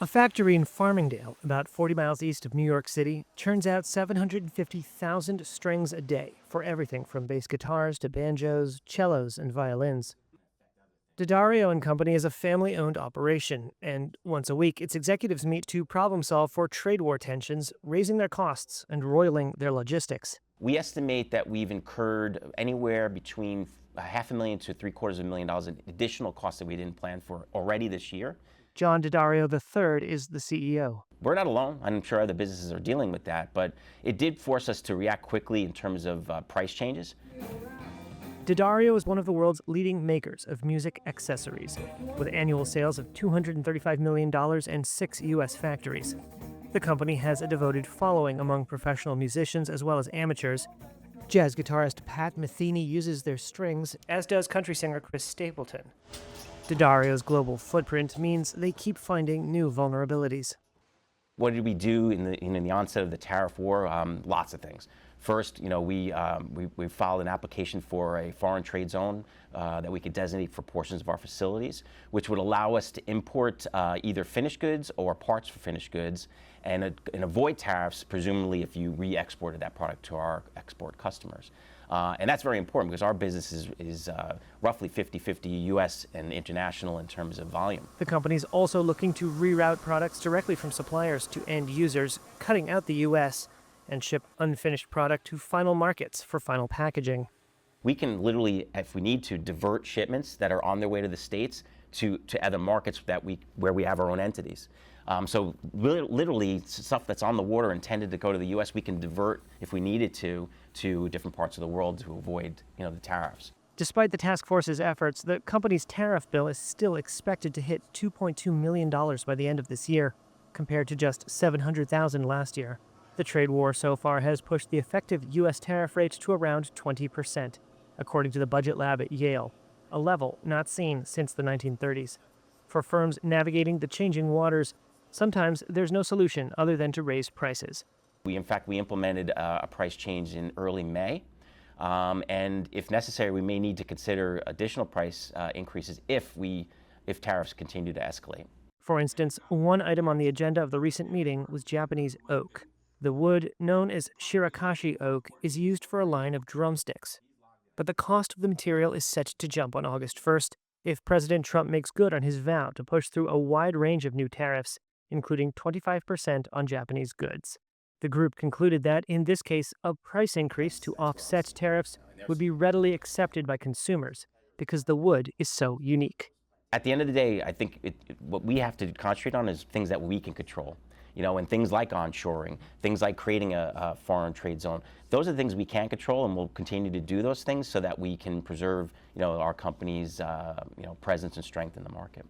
A factory in Farmingdale, about 40 miles east of New York City, churns out 750,000 strings a day for everything from bass guitars to banjos, cellos, and violins. D'Addario and Company is a family-owned operation, and once a week, its executives meet to problem-solve for trade war tensions, raising their costs and roiling their logistics. We estimate that we've incurred anywhere between $500,000 to $750,000 in additional costs that we didn't plan for already this year. John D'Addario III is the CEO. We're not alone. I'm sure other businesses are dealing with that, but it did force us to react quickly in terms of price changes. D'Addario is one of the world's leading makers of music accessories, with annual sales of $235 million and 6 U.S. factories. The company has a devoted following among professional musicians as well as amateurs. Jazz guitarist Pat Metheny uses their strings, as does country singer Chris Stapleton. D'Addario's global footprint means they keep finding new vulnerabilities. What did we do in the onset of the tariff war? Lots of things. First, we filed an application for a foreign trade zone that we could designate for portions of our facilities, which would allow us to import either finished goods or parts for finished goods and avoid tariffs, presumably if you re-exported that product to our export customers. And that's very important because our business is roughly 50-50 U.S. and international in terms of volume. The company's also looking to reroute products directly from suppliers to end users, cutting out the U.S., and ship unfinished product to final markets for final packaging. We can literally, if we need to, divert shipments that are on their way to the States to other markets where we have our own entities. So literally, stuff that's on the water intended to go to the U.S., we can divert, if we needed to different parts of the world to avoid the tariffs. Despite the task force's efforts, the company's tariff bill is still expected to hit $2.2 million by the end of this year, compared to just $700,000 last year. The trade war so far has pushed the effective U.S. tariff rate to around 20%, according to the budget lab at Yale, a level not seen since the 1930s. For firms navigating the changing waters, sometimes there's no solution other than to raise prices. We implemented a price change in early May, and if necessary, we may need to consider additional price increases if tariffs continue to escalate. For instance, one item on the agenda of the recent meeting was Japanese oak. The wood, known as shirakashi oak, is used for a line of drumsticks. But the cost of the material is set to jump on August 1st if President Trump makes good on his vow to push through a wide range of new tariffs, including 25% on Japanese goods. The group concluded that, in this case, a price increase to offset tariffs would be readily accepted by consumers because the wood is so unique. At the end of the day, I think what we have to concentrate on is things that we can control. And things like onshoring, things like creating a foreign trade zone. Those are the things we can control, and we'll continue to do those things so that we can preserve, our company's, presence and strength in the market.